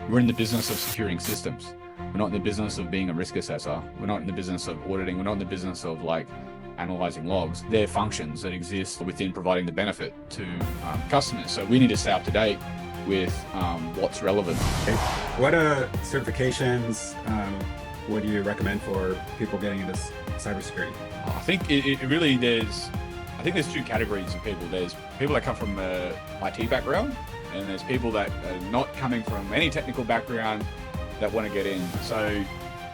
We're in the business of securing systems. We're not in the business of being a risk assessor. We're not in the business of auditing. We're not in the business of like analyzing logs. They're functions that exist within providing the benefit to customers. So we need to stay up to date with what's relevant. What certifications would you recommend for people getting into cybersecurity? I think there's two categories of people. There's people that come from a IT background, and there's people that are not coming from any technical background that want to get in. So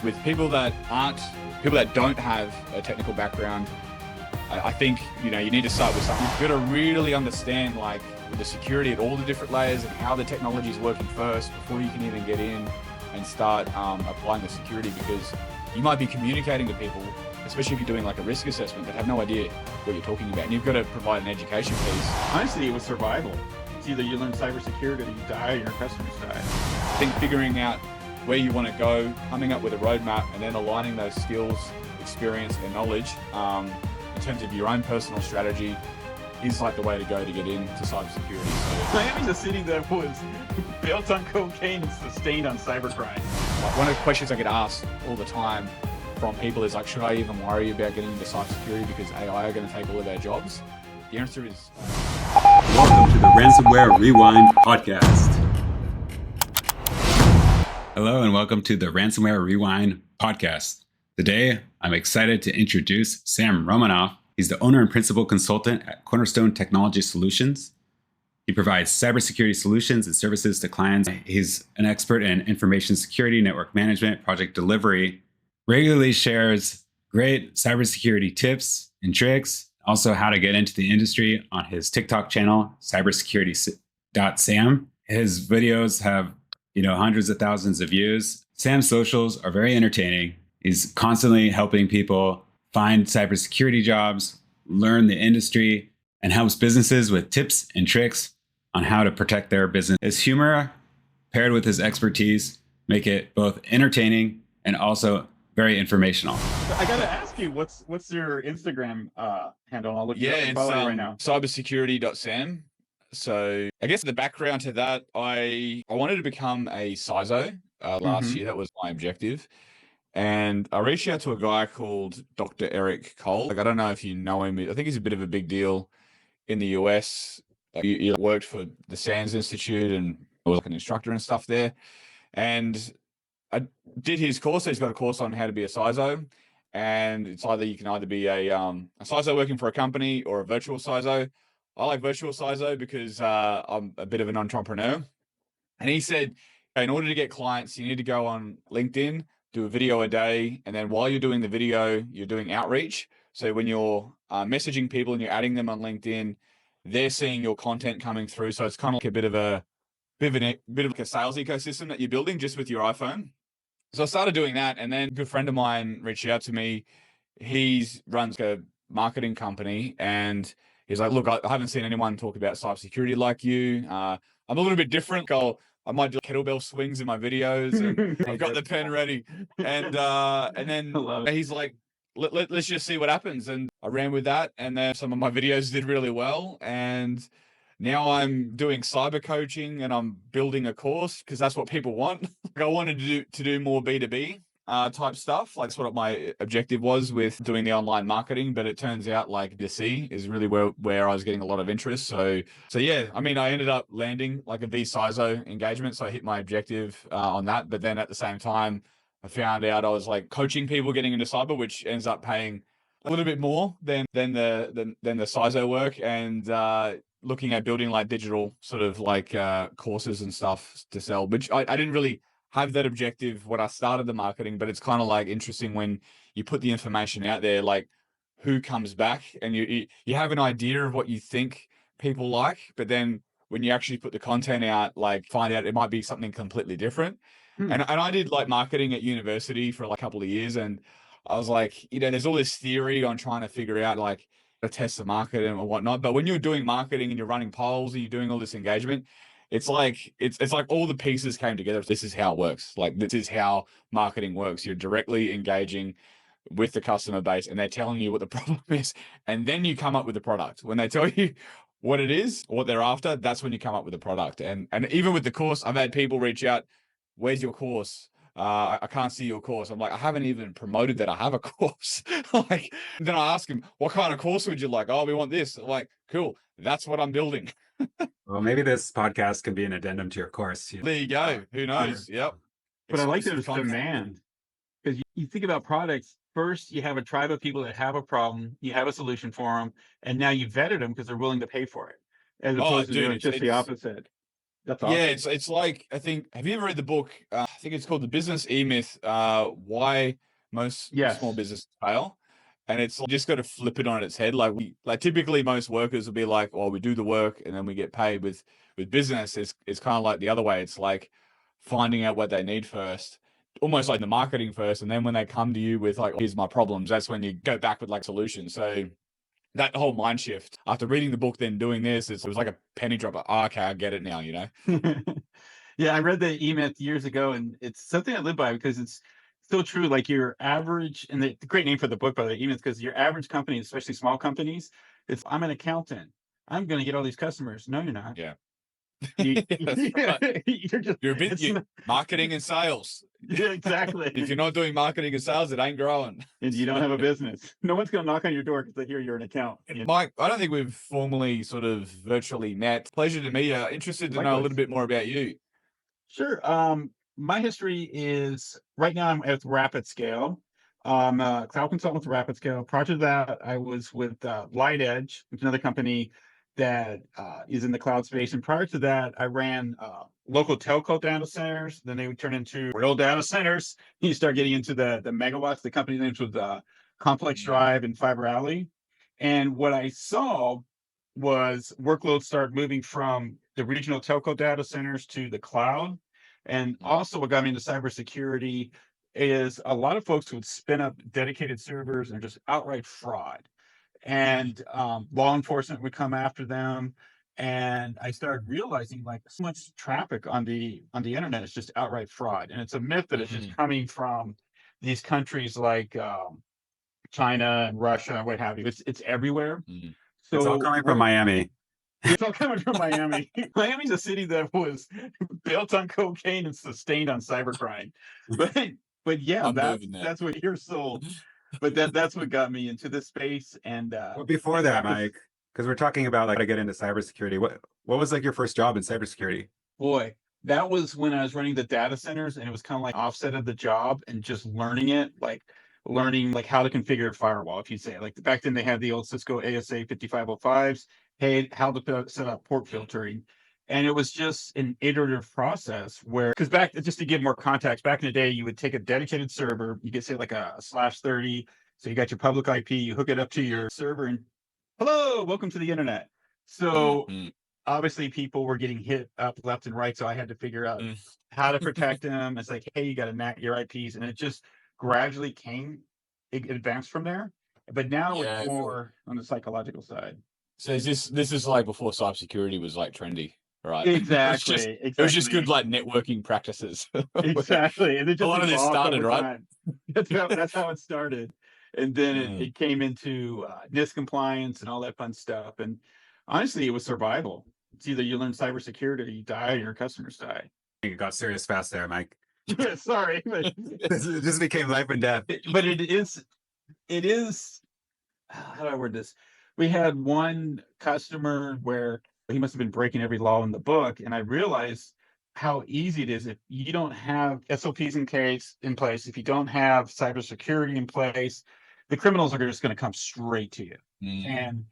with people that don't have a technical background, I think, you need to start with something. You've got to really understand like the security at all the different layers and how the technology is working first before you can even get in and start applying the security, because you might be communicating to people, especially if you're doing like a risk assessment, that have no idea what you're talking about. And you've got to provide an education piece. Honestly, it was survival. It's either you learn cybersecurity or you die or your customers die. I think figuring out where you want to go, coming up with a roadmap, and then aligning those skills, experience, and knowledge in terms of your own personal strategy is like the way to go to get into cybersecurity. So, Miami's a city that was built on cocaine and sustained on cybercrime. like, one of the questions I get asked all the time from people is like, should I even worry about getting into cybersecurity because AI are going to take all of our jobs? The answer is Welcome to the Ransomware Rewind podcast. Hello and welcome to the Ransomware Rewind podcast. Today, I'm excited to introduce Sam Romanov. He's the owner and principal consultant at Cornerstone Technology Solutions. He provides cybersecurity solutions and services to clients. He's an expert in information security, network management, project delivery, regularly shares great cybersecurity tips and tricks, also how to get into the industry on his TikTok channel, cybersecurity.sam. His videos have hundreds of thousands of views. Sam's socials are very entertaining. He's constantly helping people find cybersecurity jobs, learn the industry, and helps businesses with tips and tricks on how to protect their business. His humor, paired with his expertise, make it both entertaining and also very informational. So I gotta ask you, what's your Instagram handle? I'll look you up and it's follow you right now. cybersecurity.sam. So I guess the background to that, I wanted to become a CISO last year. That was my objective. And I reached out to a guy called Dr. Eric Cole. Like, I don't know if you know him. I think he's a bit of a big deal in the US. He worked for the SANS Institute and was like an instructor and stuff there. And I did his course. So he's got a course on how to be a CISO. And it's you can either be a CISO working for a company or a virtual CISO. I like virtual CISO because I'm a bit of an entrepreneur. And he said, in order to get clients, you need to go on LinkedIn, do a video a day. And then while you're doing the video, you're doing outreach. So when you're messaging people and you're adding them on LinkedIn, they're seeing your content coming through. So it's kind of like a bit of like a sales ecosystem that you're building just with your iPhone. So I started doing that. And then a good friend of mine reached out to me. He runs a marketing company, and he's like, look, I haven't seen anyone talk about cybersecurity like you. I'm a little bit different. I might do kettlebell swings in my videos, and I've got the pen ready. And then he's like, let's just see what happens. And I ran with that. And then some of my videos did really well. And now I'm doing cyber coaching, and I'm building a course because that's what people want. I wanted to do more B2B type stuff. Like, that's what my objective was with doing the online marketing, but it turns out like B2C is really where I was getting a lot of interest. So yeah, I mean, I ended up landing like a vCISO engagement. So I hit my objective on that. But then at the same time, I found out I was like coaching people getting into cyber, which ends up paying a little bit more than the CISO work, and looking at building like digital sort of like courses and stuff to sell, which I didn't really have that objective when I started the marketing. But it's kind of like interesting when you put the information out there, like who comes back, and you have an idea of what you think people like, but then when you actually put the content out, like find out it might be something completely different. And I did like marketing at university for like a couple of years, and I was like, there's all this theory on trying to figure out like to test the market and whatnot. But when you're doing marketing and you're running polls and you're doing all this engagement, it's like all the pieces came together. This is how it works. Like, this is how marketing works. You're directly engaging with the customer base, and they're telling you what the problem is, and then you come up with the product. When they tell you what it is, what they're after, that's when you come up with the product. And even with the course, I've had people reach out where's your course? I can't see your course. I'm like, I haven't even promoted that I have a course. Like, then I ask him, what kind of course would you like? Oh, we want this. I'm like, cool. That's what I'm building. Well, maybe this podcast can be an addendum to your course. There you go. Who knows? Yep. But I like that Exclusive it's content. demand, because you think about products. First, you have a tribe of people that have a problem, you have a solution for them, and now you vetted them because they're willing to pay for it, as Oh, opposed to dude, doing just the it's opposite. That's yeah, awesome. it's like, I think, have you ever read the book? I think it's called The Business E-Myth, Why Most Small Yes. Businesses Fail. And it's like, you just got to flip it on its head. Like typically most workers will be like, "Oh, we do the work and then we get paid." With business, it's kind of like the other way. It's like finding out what they need first, almost like the marketing first, and then when they come to you with like, "Here's my problems," that's when you go back with like solutions. So that whole mind shift after reading the book, then doing this, it was like a penny drop. Oh, okay, I get it now. Yeah, I read the E-Myth years ago, and it's something I live by because it's still true. Like your average, and the great name for the book, by the way, E-Myth, because your average company, especially small companies, it's I'm an accountant. I'm going to get all these customers. No, you're not. Yeah. You, That's right. you're just You're a bit it's not- marketing and sales. yeah, exactly. If you're not doing marketing and sales, it ain't growing. And you don't have a business, no one's going to knock on your door because they hear you're an account. Mike, I don't think we've formally sort of virtually met. Pleasure to meet you. Interested to know a Likewise. little bit more about you. Sure. My history is right now I'm at Rapid Scale. I'm a cloud consultant with Rapid Scale. Prior to that, I was with Light Edge, which is another company that is in the cloud space. And prior to that, I ran local telco data centers. Then they would turn into real data centers. You start getting into the megawatts. The company names was Complex Drive and Fiber Alley. And what I saw was workloads start moving from the regional telco data centers to the cloud. And also what got me into cybersecurity is a lot of folks would spin up dedicated servers and just outright fraud. And law enforcement would come after them. And I started realizing like so much traffic on the internet is just outright fraud. And it's a myth that it's just coming from these countries like China and Russia and what have you. It's everywhere. So It's all coming from Miami. It's all coming from Miami. Miami's a city that was built on cocaine and sustained on cybercrime. But yeah, that's what you're sold. But that's what got me into this space. And Well, before that, Mike, because we're talking about like how to get into cybersecurity. What was like your first job in cybersecurity? boy, that was when I was running the data centers, and it was kind of like offset of the job and just learning it, like learning like how to configure a firewall. If you say like back then they had the old Cisco ASA 5505s, hey, how to set up port filtering. And it was just an iterative process where, because back, just to give more context, back in the day, you would take a dedicated server, you could say like a /30. So you got your public IP, you hook it up to your server, and hello, welcome to the internet. So obviously people were getting hit up left and right. So I had to figure out how to protect them. It's like, hey, you got to NAT your IPs. And it just gradually it advanced from there. But now it's more on the psychological side. So this is like before cybersecurity was like trendy, right? Exactly. It was just good like networking practices. Exactly. And it just a lot of this started, right? That's how it started. And then it came into NIST compliance and all that fun stuff. And honestly, it was survival. It's either you learn cybersecurity or you die or your customers die. It got serious fast there, Mike. Yeah, sorry. But This became life and death. But it is, how do I word this? We had one customer where he must have been breaking every law in the book. And I realized how easy it is if you don't have SOPs in place, if you don't have cybersecurity in place, the criminals are just going to come straight to you. And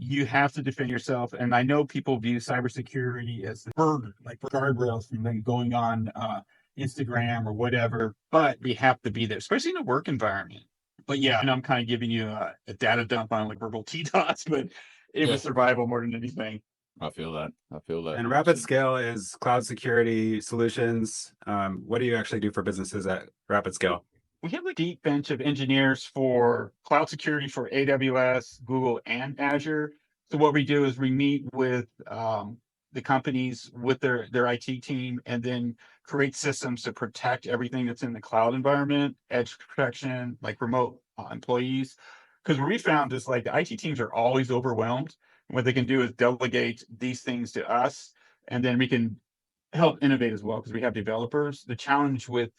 you have to defend yourself. And I know people view cybersecurity as the burden, like guardrails from them going on Instagram or whatever, but we have to be there, especially in a work environment. But yeah, and I'm kind of giving you a data dump on like verbal TDOS, but it was survival more than anything. I feel that. And Rapid Scale is cloud security solutions. What do you actually do for businesses at Rapid Scale? We have a deep bench of engineers for cloud security for AWS, Google, and Azure. So what we do is we meet with the companies with their IT team and then create systems to protect everything that's in the cloud environment, edge protection, like remote employees. Because what we found is like the IT teams are always overwhelmed. And what they can do is delegate these things to us, and then we can help innovate as well because we have developers. The challenge with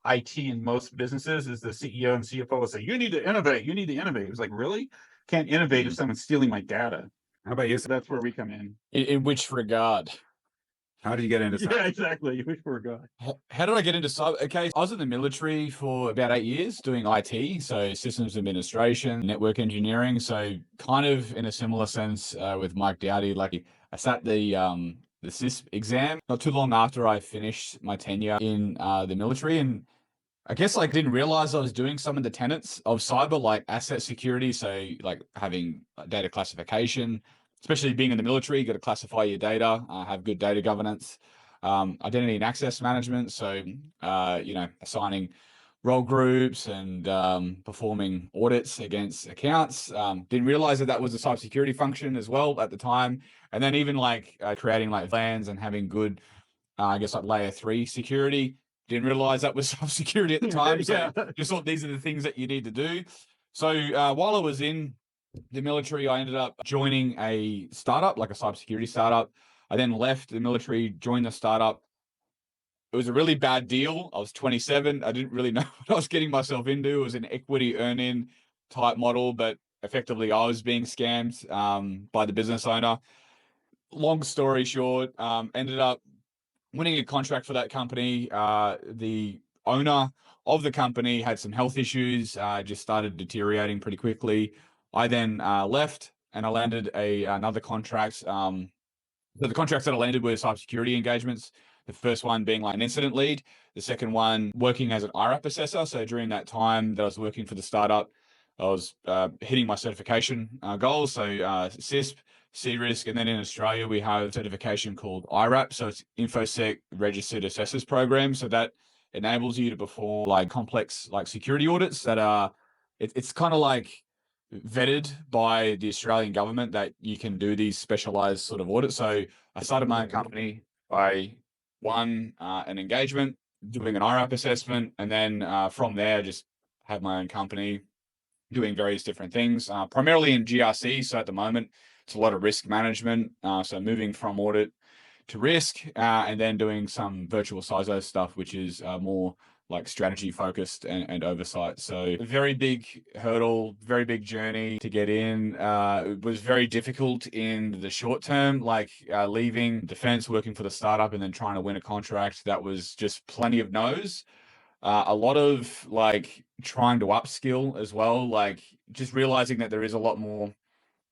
IT in most businesses is the CEO and CFO will say, "You need to innovate. You need to innovate." It's like, really? Can't innovate if someone's stealing my data. How about you? So that's where we come in. In which regard? How did you get into cyber? Yeah, exactly. Which we're going. How did I get into cyber? Okay, I was in the military for about 8 years doing IT, so systems administration, network engineering. So kind of in a similar sense with Mike Dowdy, like I sat the CISP exam not too long after I finished my tenure in the military, and I guess like didn't realize I was doing some of the tenets of cyber, like asset security. So like having data classification, especially being in the military, you got to classify your data, have good data governance, identity and access management. So, assigning role groups and performing audits against accounts. Didn't realize that was a cybersecurity function as well at the time. And then even like creating like plans and having good, I guess like layer 3 security. Didn't realize that was cybersecurity at the time. So just thought these are the things that you need to do. So while I was in the military, I ended up joining a startup, like a cybersecurity startup. I then left the military, joined the startup. It was a really bad deal. I was 27. I didn't really know what I was getting myself into. It was an equity earn-in type model, but effectively I was being scammed by the business owner. Long story short, ended up winning a contract for that company. The owner of the company had some health issues, just started deteriorating pretty quickly. I then left and I landed another contract. So the contracts that I landed were cybersecurity engagements. The first one being like an incident lead. The second one working as an IRAP assessor. So during that time that I was working for the startup, I was hitting my certification goals. So CISP, C-Risk, and then in Australia we have a certification called IRAP. So it's InfoSec Registered Assessors Program. So that enables you to perform like complex like security audits that are, it's kind of like vetted by the Australian government that you can do these specialized sort of audits. So I started my own company. I won an engagement doing an IRAP assessment, and then from there just had my own company doing various different things, primarily in GRC. So at the moment, it's a lot of risk management. So moving from audit to risk, and then doing some virtual CISO stuff, which is more like strategy focused and oversight. So very big hurdle, very big journey to get in. It was very difficult in the short term, like leaving defense, working for the startup, and then trying to win a contract. That was just plenty of no's. A lot of like trying to upskill as well, like just realizing that there is a lot more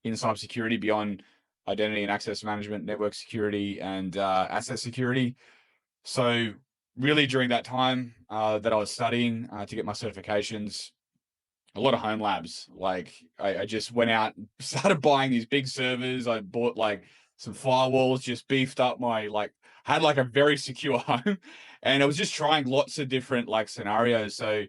in cybersecurity beyond identity and access management, network security, and asset security. So really during that time that I was studying to get my certifications, a lot of home labs. Like I just went out and started buying these big servers. I bought like some firewalls, just beefed up my had like a very secure home, and I was just trying lots of different like scenarios. So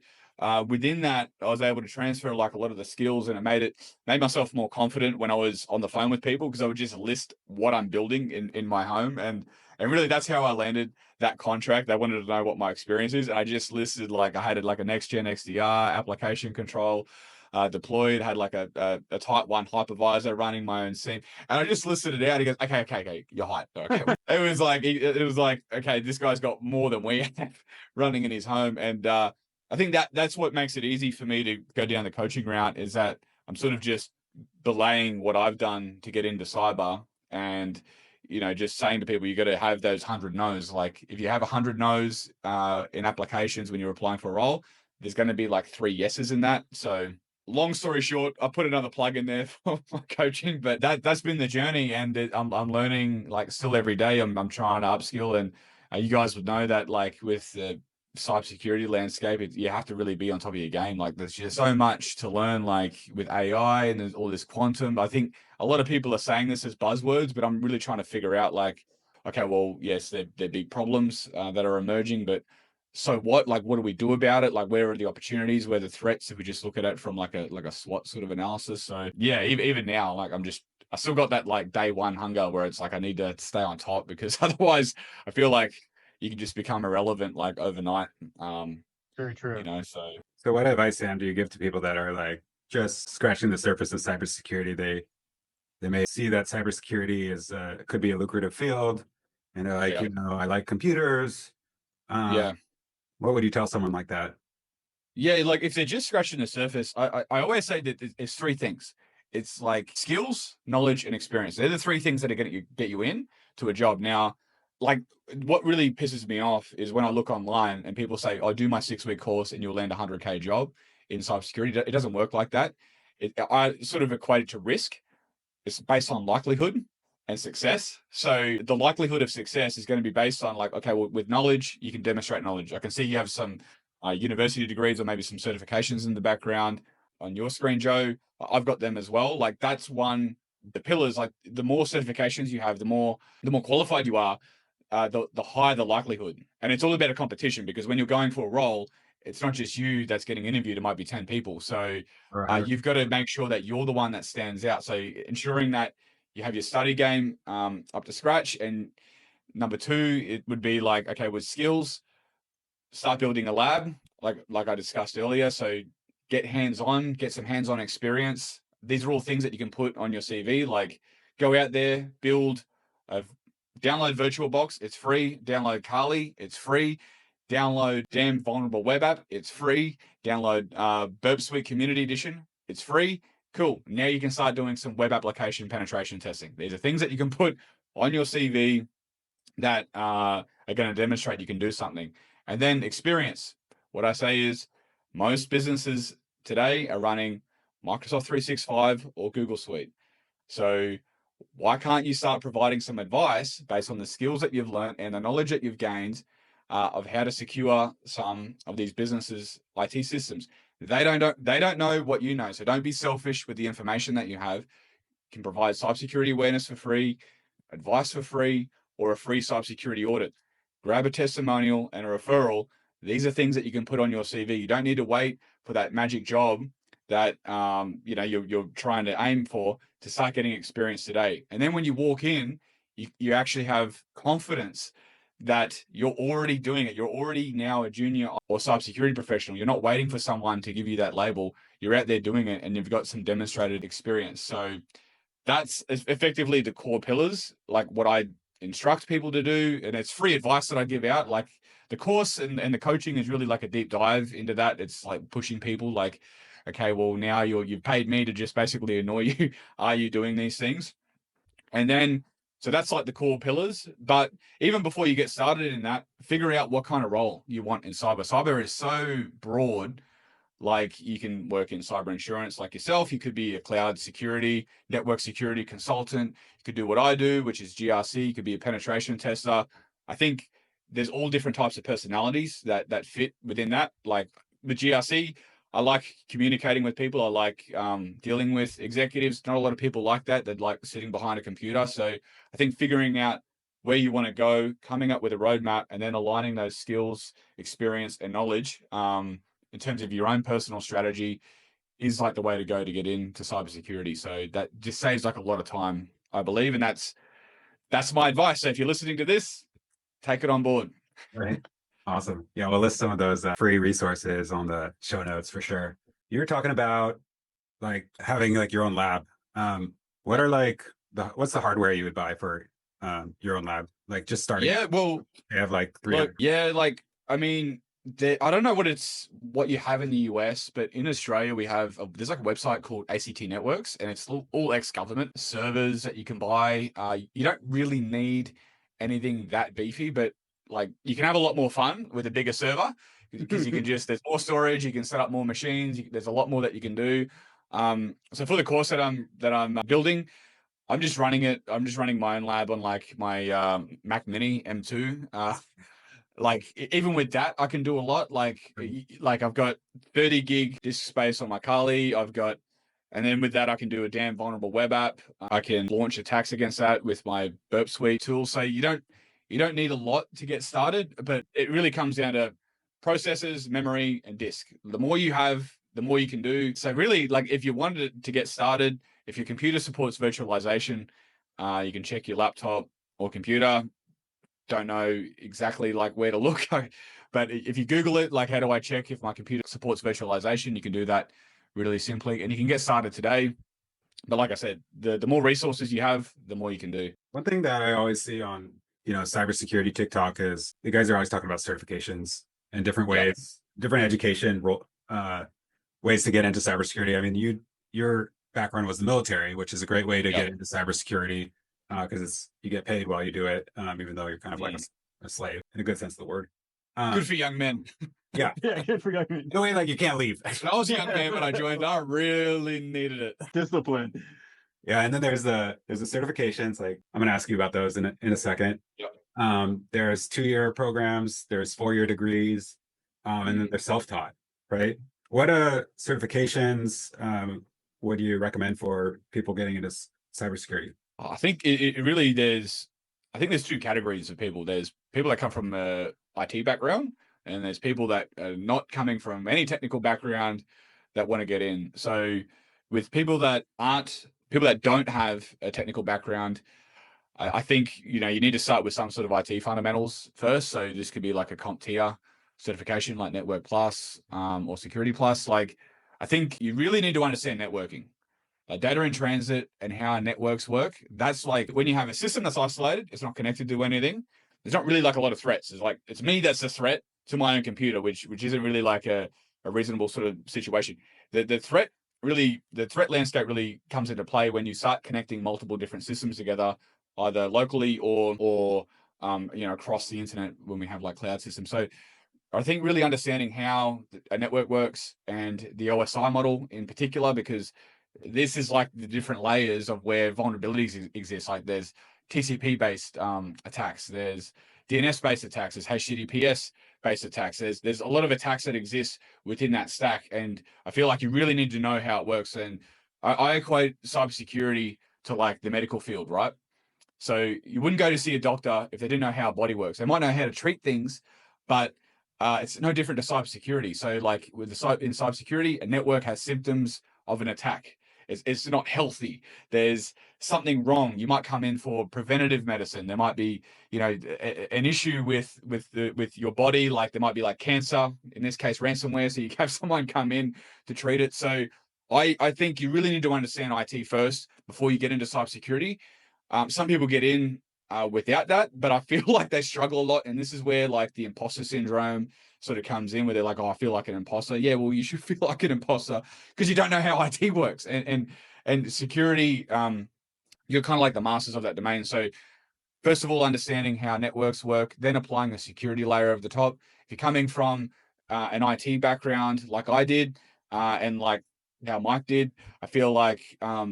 within that, I was able to transfer like a lot of the skills, and it made myself more confident when I was on the phone with people, because I would just list what I'm building in my home, and really that's how I landed that contract. They wanted to know what my experience is, and I just listed like I had like a next gen XDR application control deployed, had like a type 1 hypervisor running my own SIEM, and I just listed it out. He goes, okay, you're hyped. Okay. it was like, okay, this guy's got more than we have running in his home. And I think that's what makes it easy for me to go down the coaching route, is that I'm sort of just belaying what I've done to get into cyber, and just saying to people, you got to have those 100 no's. Like if you have 100 no's in applications when you're applying for a role, there's going to be like 3 yeses in that. So long story short, I put another plug in there for my coaching, but that's been the journey, and I'm learning like still every day. I'm trying to upskill, and you guys would know that like with the cybersecurity landscape, you have to really be on top of your game. Like there's just so much to learn, like with AI and there's all this quantum. I think a lot of people are saying this as buzzwords, but I'm really trying to figure out like, okay, well, yes, they're big problems that are emerging, but so what? Like, what do we do about it? Like, where are the opportunities? Where are the threats? If we just look at it from like a SWOT sort of analysis. So yeah, even now, like I still got that like day one hunger where it's like I need to stay on top, because otherwise I feel like you can just become irrelevant like overnight. Very true. So what advice, Sam, do you give to people that are like just scratching the surface of cybersecurity? They may see that cybersecurity is could be a lucrative field, and they're like, Yeah. I like computers. Yeah. What would you tell someone like that? Yeah, like if they're just scratching the surface, I always say that it's three things. It's like skills, knowledge, and experience. They're the three things that are going to get you in to a job. Now, like what really pisses me off is when I look online and people say, "I'll do my 6-week course and you'll land a 100K job in cybersecurity." It doesn't work like that. I sort of equate it to risk. It's based on likelihood and success. So the likelihood of success is going to be based on like, okay, well, with knowledge, you can demonstrate knowledge. I can see you have some university degrees or maybe some certifications in the background on your screen, Joe. I've got them as well. Like that's one, the pillars, like the more certifications you have, the more qualified you are, the higher the likelihood. And it's all about a competition because when you're going for a role, it's not just you that's getting interviewed. It might be 10 people. So Right. you've got to make sure that you're the one that stands out. So ensuring that you have your study game up to scratch. And number two, it would be like, okay, with skills, start building a lab, like I discussed earlier. So get hands-on, get some hands-on experience. These are all things that you can put on your CV. Like go out there, download VirtualBox, it's free. Download Kali, it's free. Download Damn Vulnerable Web App, it's free. Download Burp Suite Community Edition, it's free. Cool. Now you can start doing some web application penetration testing. These are things that you can put on your CV that are going to demonstrate you can do something. And then experience. What I say is most businesses today are running Microsoft 365 or Google Suite. So why can't you start providing some advice based on the skills that you've learned and the knowledge that you've gained of how to secure some of these businesses' IT systems? They don't know what you know. So don't be selfish with the information that you have. You can provide cybersecurity awareness for free, advice for free, or a free cybersecurity audit. Grab a testimonial and a referral. These are things that you can put on your CV. You don't need to wait for that magic job that you're trying to aim for to start getting experience today. And then when you walk in, you actually have confidence that you're already doing it. You're already now a junior or cybersecurity professional. You're not waiting for someone to give you that label. You're out there doing it and you've got some demonstrated experience. So that's effectively the core pillars, like what I instruct people to do. And it's free advice that I give out. Like the course and the coaching is really like a deep dive into that. It's like pushing people like, okay, well, now you've paid me to just basically annoy you. Are you doing these things? And then, so that's like the core pillars. But even before you get started in that, figure out what kind of role you want in cyber. Cyber is so broad. Like you can work in cyber insurance like yourself. You could be a cloud security, network security consultant. You could do what I do, which is GRC. You could be a penetration tester. I think there's all different types of personalities that fit within that. Like with GRC, I like communicating with people. I like dealing with executives. Not a lot of people like that. They'd like sitting behind a computer. So I think figuring out where you want to go, coming up with a roadmap, and then aligning those skills, experience, and knowledge in terms of your own personal strategy is like the way to go to get into cybersecurity. So that just saves like a lot of time, I believe. And that's my advice. So if you're listening to this, take it on board. Right. Awesome. Yeah, we'll list some of those free resources on the show notes for sure. You're talking about like having like your own lab. What are like what's the hardware you would buy for your own lab? Like just starting. Yeah, well, they have like 300. I mean, I don't know what you have in the US, but in Australia we have there's like a website called ACT Networks, and it's all ex-government servers that you can buy. You don't really need anything that beefy, but like you can have a lot more fun with a bigger server because you can there's more storage, you can set up more machines. There's a lot more that you can do. So for the course that I'm building, I'm just running my own lab on like my Mac Mini M2. Like even with that, I can do a lot. Like I've got 30 gig disk space on my Kali. And then with that, I can do a damn vulnerable web app. I can launch attacks against that with my Burp Suite tool. So you don't need a lot to get started, but it really comes down to processors, memory, and disk. The more you have, the more you can do. So really, like if you wanted to get started, if your computer supports virtualization, you can check your laptop or computer. Don't know exactly like where to look, but if you Google it, like how do I check if my computer supports virtualization, you can do that really simply, and you can get started today. But like I said, the more resources you have, the more you can do. One thing that I always see on cybersecurity TikTok is the guys are always talking about certifications and different ways, different education ways to get into cybersecurity. I mean, your background was the military, which is a great way to get into cybersecurity because you get paid while you do it, even though you're kind of like a slave in a good sense of the word. Good for young men. Yeah, good for young men. No way, like you can't leave. When I was a young man when I joined, I really needed it. Discipline. Yeah, and then there's the certifications. Like I'm going to ask you about those in a second. Yep. There's 2-year programs, there's 4-year degrees, and then they're self-taught, right? What certifications would you recommend for people getting into cybersecurity? I think it really there's 2 categories of people. There's people that come from a IT background, and there's people that are not coming from any technical background that want to get in. So with people that don't have a technical background, I think, you need to start with some sort of IT fundamentals first. So this could be like a CompTIA certification like Network Plus or Security Plus. Like, I think you really need to understand networking. Data in transit and how networks work. That's like when you have a system that's isolated, it's not connected to anything. There's not really like a lot of threats. It's me that's a threat to my own computer, which isn't really like a reasonable sort of situation. The threat landscape really comes into play when you start connecting multiple different systems together, either locally or across the internet when we have like cloud systems. So I think really understanding how a network works and the OSI model in particular, because this is like the different layers of where vulnerabilities exist. Like there's TCP-based attacks, there's DNS-based attacks, there's HTTPS-based attacks. There's a lot of attacks that exist within that stack, and I feel like you really need to know how it works. And I equate cybersecurity to like the medical field, right? So you wouldn't go to see a doctor if they didn't know how a body works. They might know how to treat things, but it's no different to cybersecurity. So like in cybersecurity, a network has symptoms of an attack. It's not healthy. There's something wrong. You might come in for preventative medicine. There might be, an issue with your body. Like there might be like cancer, in this case, ransomware. So you have someone come in to treat it. So I think you really need to understand IT first before you get into cybersecurity. Some people get in without that, but I feel like they struggle a lot. And this is where like the imposter syndrome sort of comes in, where they're like, oh, I feel like an imposter. Yeah, well, you should feel like an imposter because you don't know how IT works. And security, you're kind of like the masters of that domain. So first of all, understanding how networks work, then applying a security layer over the top. If you're coming from an IT background like I did, and like how Mike did, I feel like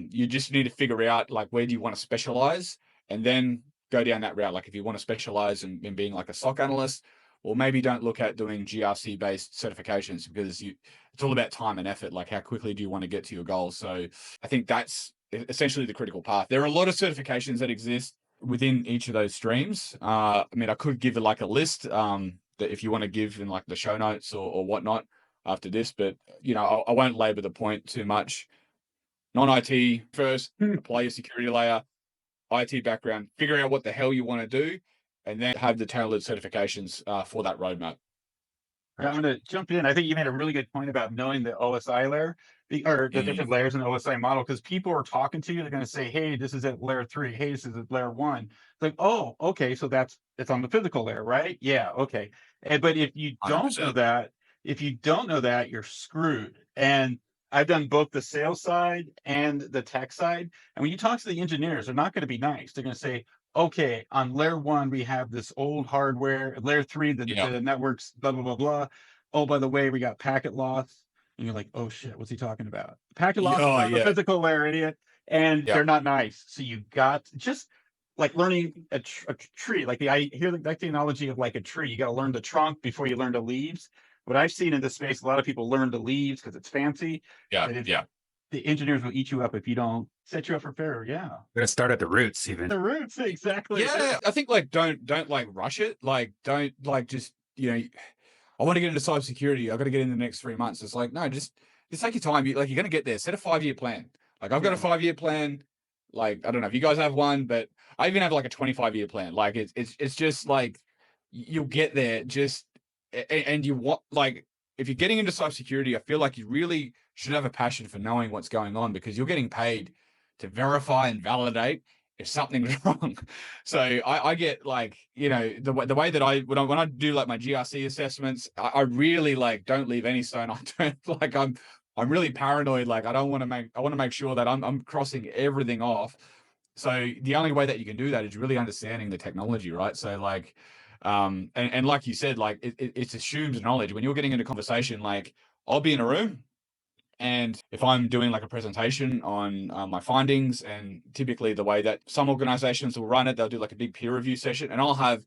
you just need to figure out like where do you want to specialize, and then go down that route. Like if you want to specialize in being like a SOC analyst, or maybe don't look at doing GRC based certifications, because it's all about time and effort. Like how quickly do you want to get to your goals? So I think that's essentially the critical path. There are a lot of certifications that exist within each of those streams. I mean, I could give it like a list that if you want to give in like the show notes or whatnot after this, but I won't labor the point too much. Non-IT first, apply your security layer, IT background, figure out what the hell you want to do, and then have the tailored certifications for that roadmap. I'm going to jump in. I think you made a really good point about knowing the OSI layer or the different layers in the OSI model, because people are talking to you. They're going to say, hey, this is at layer 3. Hey, this is at layer 1. It's like, oh, okay. So it's on the physical layer, right? Yeah. Okay. But if you don't know that, you're screwed. And I've done both the sales side and the tech side. And when you talk to the engineers, they're not going to be nice. They're going to say, okay, on layer 1, we have this old hardware. Layer 3, the network's blah, blah, blah, blah. Oh, by the way, we got packet loss. And you're like, oh shit, what's he talking about? Packet loss is on the physical layer, idiot. And they're not nice. So you got just like learning a tree. Like I hear like the analogy of like a tree. You got to learn the trunk before you learn the leaves. What I've seen in this space, a lot of people learn the leaves because it's fancy. The engineers will eat you up if you don't set you up for failure. Yeah. We're gonna start at the roots, even. The roots, exactly. Yeah. I think like don't like rush it. Like don't like just, I want to get into cybersecurity. I've got to get in the next 3 months. It's like, no, just take your time. You're going to get there. Set a 5-year plan. Like I've got a 5-year plan. Like, I don't know if you guys have one, but I even have like a 25-year plan. Like it's just like, you'll get there and you want, like, if you're getting into cybersecurity, I feel like you really should have a passion for knowing what's going on, because you're getting paid to verify and validate if something's wrong. So I get like, the way that when I do like my GRC assessments, I really like don't leave any stone unturned. Like I'm really paranoid. Like I want to make sure that I'm crossing everything off. So the only way that you can do that is really understanding the technology, right? So like, and like you said, like it's assumed knowledge. When you're getting into conversation, like I'll be in a room, and if I'm doing like a presentation on my findings, and typically the way that some organizations will run it, they'll do like a big peer review session, and I'll have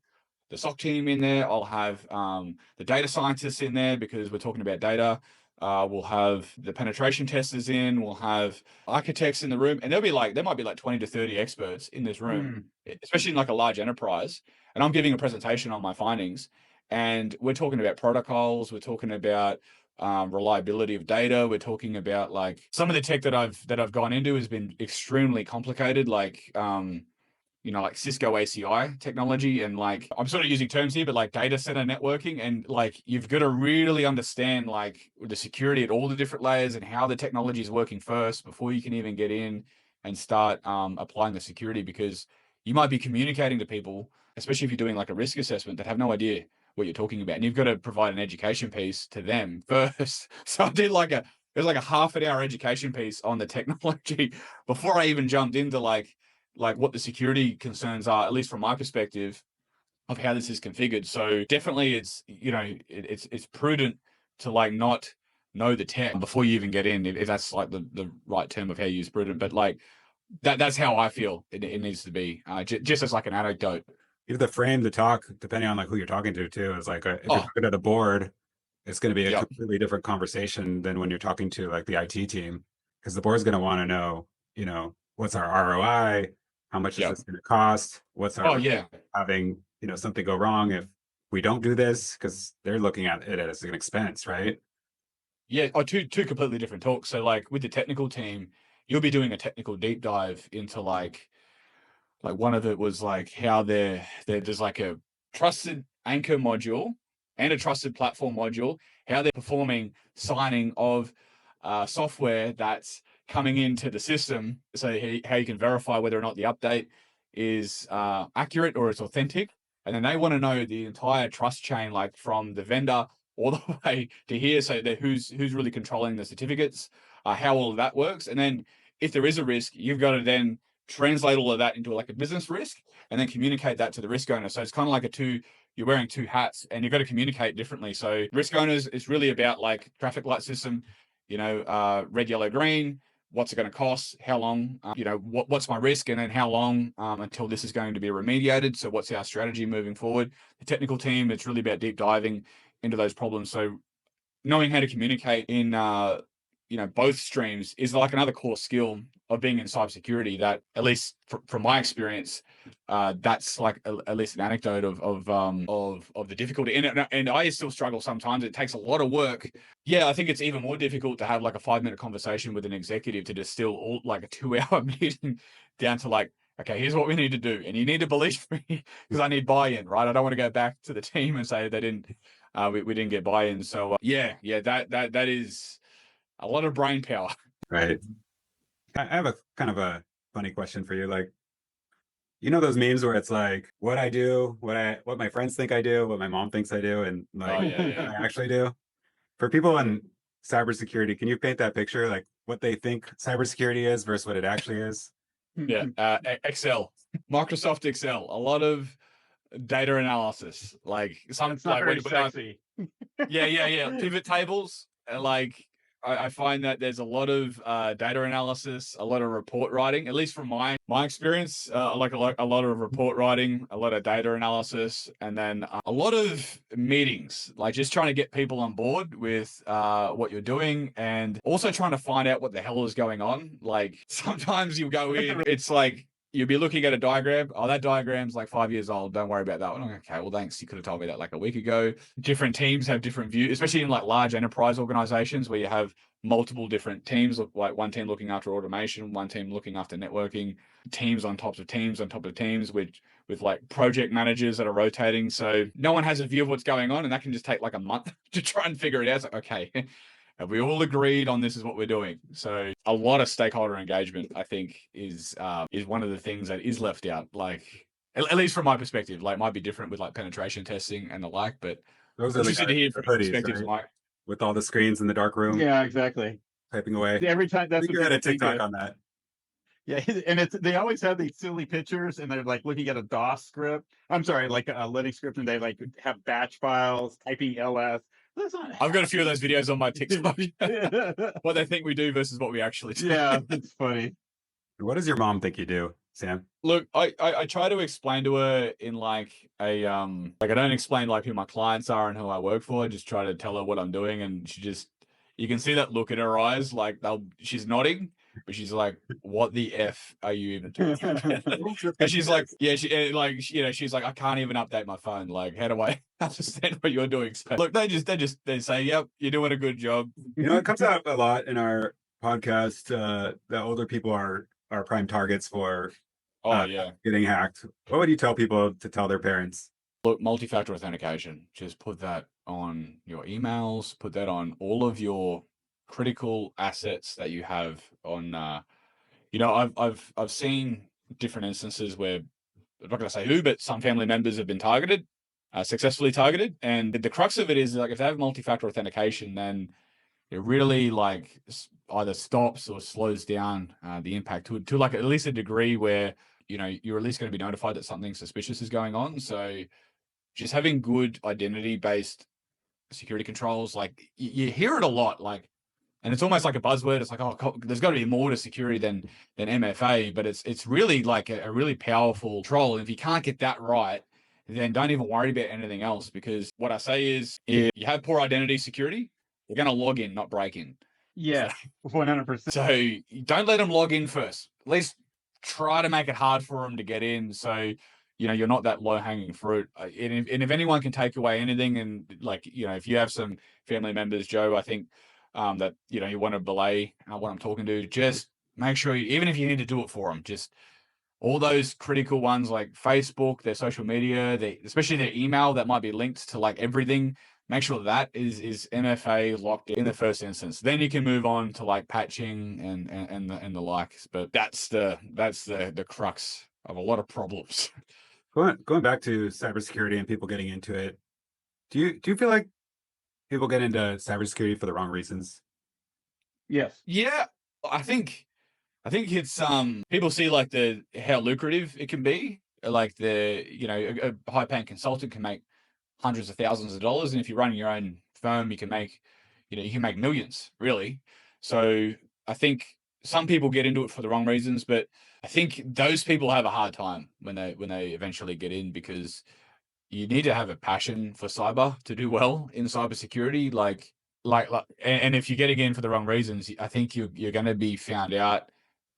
the SOC team in there. I'll have the data scientists in there because we're talking about data. We'll have the penetration testers in. We'll have architects in the room, and there might be like 20 to 30 experts in this room, especially in like a large enterprise. And I'm giving a presentation on my findings, and we're talking about protocols. We're talking about reliability of data. We're talking about like some of the tech that I've gone into has been extremely complicated, like like Cisco ACI technology, and like I'm sort of using terms here, but like data center networking, and like you've got to really understand like the security at all the different layers and how the technology is working first before you can even get in and start applying the security, because you might be communicating to people, especially if you're doing like a risk assessment, that have no idea what you're talking about, and you've got to provide an education piece to them first. So I did like there's like a half an hour education piece on the technology before I even jumped into like what the security concerns are, at least from my perspective, of how this is configured. So definitely it's prudent to like not know the tech before you even get in, if that's like the right term of how you use prudent. But like that's how I feel it needs to be, just as like an anecdote. Either the frame to talk, depending on like who you're talking to too, is like if you're talking to the board, it's going to be a completely different conversation than when you're talking to like the IT team, because the board's going to want to know, what's our ROI, how much is this going to cost, what's our having something go wrong if we don't do this, because they're looking at it as an expense, right? Yeah, two completely different talks. So like with the technical team, you'll be doing a technical deep dive into like one of it was like how there's like a trusted anchor module and a trusted platform module, how they're performing signing of software that's coming into the system. So how you can verify whether or not the update is accurate or it's authentic. And then they want to know the entire trust chain, like from the vendor all the way to here. So who's really controlling the certificates, how all of that works. And then if there is a risk, you've got to then translate all of that into like a business risk and then communicate that to the risk owner. So it's kind of like you're wearing two hats and you've got to communicate differently. So risk owners, it's really about like traffic light system, red, yellow, green. What's it going to cost? How long? What's my risk? And then how long until this is going to be remediated? So what's our strategy moving forward? The technical team, it's really about deep diving into those problems. So knowing how to communicate in both streams is like another core skill of being in cybersecurity that, at least from my experience, that's like at least an anecdote of the difficulty. And I still struggle sometimes. It takes a lot of work. Yeah, I think it's even more difficult to have like a 5-minute conversation with an executive to distill all like a 2-hour meeting down to like, okay, here's what we need to do. And you need to believe me because I need buy-in, right? I don't want to go back to the team and say they didn't, we didn't get buy-in. So that is a lot of brain power. Right. I have a kind of a funny question for you. Like, those memes where it's like what I do, what my friends think I do, what my mom thinks I do, and like what I actually do. For people in cybersecurity, can you paint that picture, like what they think cybersecurity is versus what it actually is? Yeah, Excel, Microsoft Excel, a lot of data analysis, like some. It's not very sexy. Pivot tables, like. I find that there's a lot of data analysis, a lot of report writing, at least from my experience, like a lot of report writing, a lot of data analysis, and then a lot of meetings, like just trying to get people on board with what you're doing, and also trying to find out what the hell is going on. Like sometimes you go in, it's like, you'll be looking at a diagram. Oh, that diagram's like 5 years old. Don't worry about that one. Okay, well, thanks. You could have told me that like a week ago. Different teams have different views, especially in like large enterprise organizations where you have multiple different teams, like one team looking after automation, one team looking after networking, teams on top of teams on top of teams with like project managers that are rotating. So no one has a view of what's going on, and that can just take like a month to try and figure it out. It's like, okay, Have we all agreed on this is what we're doing? So a lot of stakeholder engagement, I think, is one of the things that is left out. Like, at least from my perspective, like, might be different with like penetration testing and the like, but Those are the interested to guys hear with the from your hoodies, perspectives, right? Mike. With all the screens in the dark room, Yeah, exactly. typing away. Every time I that's think what you had a people think TikTok of. on that. Yeah, and they always have these silly pictures, and they're like looking at a DOS script. I'm sorry, like a Linux script, and they like have batch files, typing ls. That's not. I've got a few of those videos on my TikTok. Yeah, What they think we do versus what we actually do. yeah, it's funny. What does your mom think you do, Sam? Look, I try to explain to her in like a like, I don't explain like who my clients are and who I work for. I just try to tell her what I'm doing, and she just, you can see that look in her eyes, like she's nodding, but she's like, "What the f are you even talking about?" And she's like, "Yeah, like, she's like, I can't even update my phone. Like, how do I understand what you're doing?" So, look, they say, "Yep, you're doing a good job." It comes out a lot in our podcast that older people are prime targets for Oh yeah. getting hacked. What would you tell people to tell their parents? Look, multi-factor authentication. Just put that on your emails. Put that on all of your critical assets that you have on. I've seen different instances where, I'm not going to say who, but some family members have been targeted, successfully targeted. And the crux of it is, like, if they have multi-factor authentication, then it really like either stops or slows down the impact to like at least a degree where you're at least going to be notified that something suspicious is going on. So just having good identity based security controls, like you hear it a lot, like, and it's almost like a buzzword. It's like, oh, there's got to be more to security than MFA, but it's really like a really powerful control. And if you can't get that right, then don't even worry about anything else, because what I say is, if you have poor identity security, you're going to log in, not break in. Yeah, 100%. So don't let them log in first. At least try to make it hard for them to get in. So, you're not that low hanging fruit. And if anyone can take away anything, and like, if you have some family members, Joe, I think that, you want to belay what I'm talking to, just make sure, even if you need to do it for them, just all those critical ones like Facebook, their social media, especially their email that might be linked to like everything. Make sure that is MFA locked in the first instance. Then you can move on to like patching and the likes. But that's the crux of a lot of problems. Going back to cybersecurity and people getting into it, do you feel like people get into cybersecurity for the wrong reasons? Yes. Yeah, I think it's people see like how lucrative it can be. Like a high paying consultant can make hundreds of thousands of dollars, and if you're running your own firm, you can make millions, really. So I think some people get into it for the wrong reasons, but I think those people have a hard time when they eventually get in, because you need to have a passion for cyber to do well in cybersecurity. And if you're getting in for the wrong reasons, I think you're going to be found out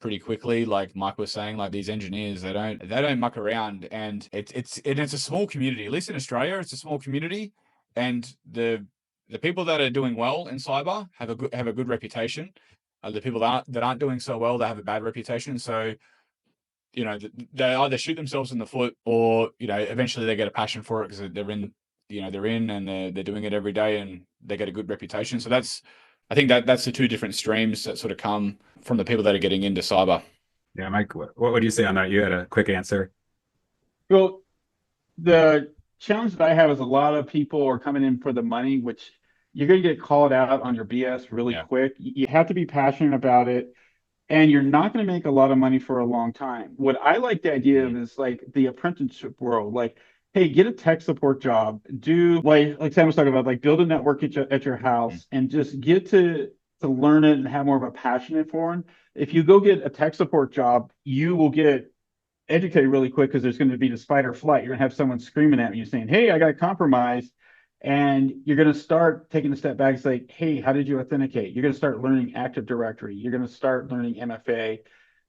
pretty quickly. Like Mike was saying, like, these engineers, they don't muck around, and it's a small community. At least in Australia, it's a small community, and the people that are doing well in cyber have a good reputation. The people that aren't doing so well, they have a bad reputation. So they either shoot themselves in the foot, or eventually they get a passion for it because they're in and they're doing it every day, and they get a good reputation. So I think that's the two different streams that sort of come from the people that are getting into cyber. Yeah, Mike, what would you say on that? You had a quick answer. Well, the challenge that I have is a lot of people are coming in for the money, which you're going to get called out on your BS really Yeah. quick. You have to be passionate about it, and you're not going to make a lot of money for a long time. What I like the idea of is like the apprenticeship world. Like, hey, get a tech support job. Do like Sam was talking about, like, build a network at your house and just get to learn it and have more of a passion for it. If you go get a tech support job, you will get educated really quick, because there's going to be the fight or flight. You're going to have someone screaming at you saying, "Hey, I got compromised." And you're going to start taking a step back and say, "Hey, how did you authenticate?" You're going to start learning Active Directory. You're going to start learning MFA.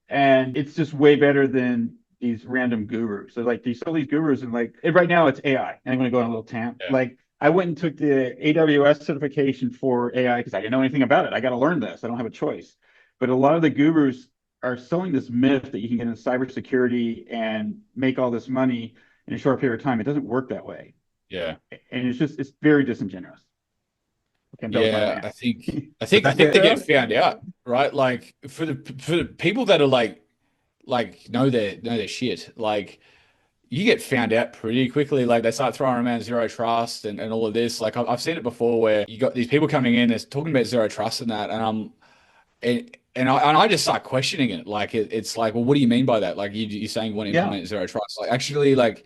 And it's just way better than these random gurus. So like these gurus, and like right now it's AI. And I'm going to go on a little tangent. Yeah. Like, I went and took the AWS certification for AI because I didn't know anything about it. I got to learn this. I don't have a choice. But a lot of the gurus are selling this myth that you can get into cybersecurity and make all this money in a short period of time. It doesn't work that way. Yeah. And it's very disingenuous. can build my Yeah, brand. I think that's they it. get found out, right? Like for the people that are like know their shit, like you get found out pretty quickly. Like they start throwing around zero trust and all of this. Like I've seen it before where you got these people coming in, they're talking about zero trust and that, and I just start questioning it. Like it's like, well, what do you mean by that? Like you're saying you want to Yeah. implement zero trust. Like actually, like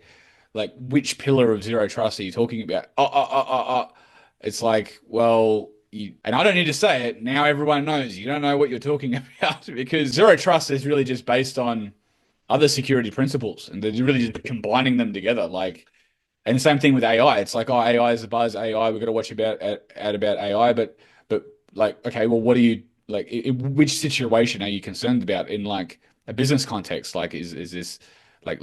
which pillar of zero trust are you talking about? It's like, well, and I don't need to say it. Now everyone knows you don't know what you're talking about because zero trust is really just based on other security principles and they're really just combining them together. Like, and the same thing with AI. It's like, oh, AI is a buzz. AI, we've got to watch out about AI. But like, okay, well, what are you like? Which situation are you concerned about in like a business context? Like, is this like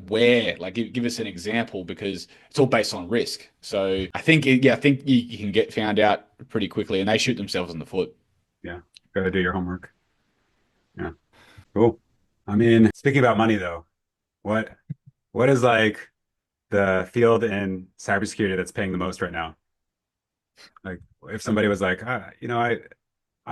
where? Like, give us an example because it's all based on risk. So I think, I think you can get found out pretty quickly, and they shoot themselves in the foot. Yeah, gotta do your homework. Yeah, cool. I mean, speaking about money though, what what is like the field in cybersecurity that's paying the most right now? Like, if somebody was like, I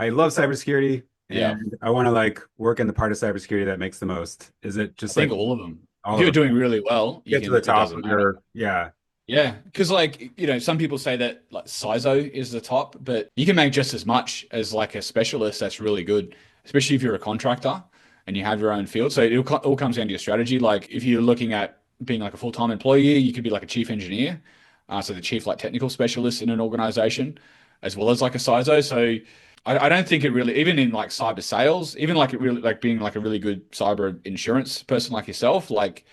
love cybersecurity Yeah, and I want to like work in the part of cybersecurity that makes the most. Is it I just like think all of them. If all of you're them? doing really well, you Get to the can. It top doesn't of matter. your, yeah, Yeah, because like some people say that like CISO is the top, but you can make just as much as like a specialist that's really good, especially if you're a contractor and you have your own field. So all comes down to your strategy. Like if you're looking at being like a full-time employee, you could be like a chief engineer, so the chief like technical specialist in an organization, as well as like a CISO. So I don't think it really, even in like cyber sales, even like it really like being like a really good cyber insurance person like yourself, like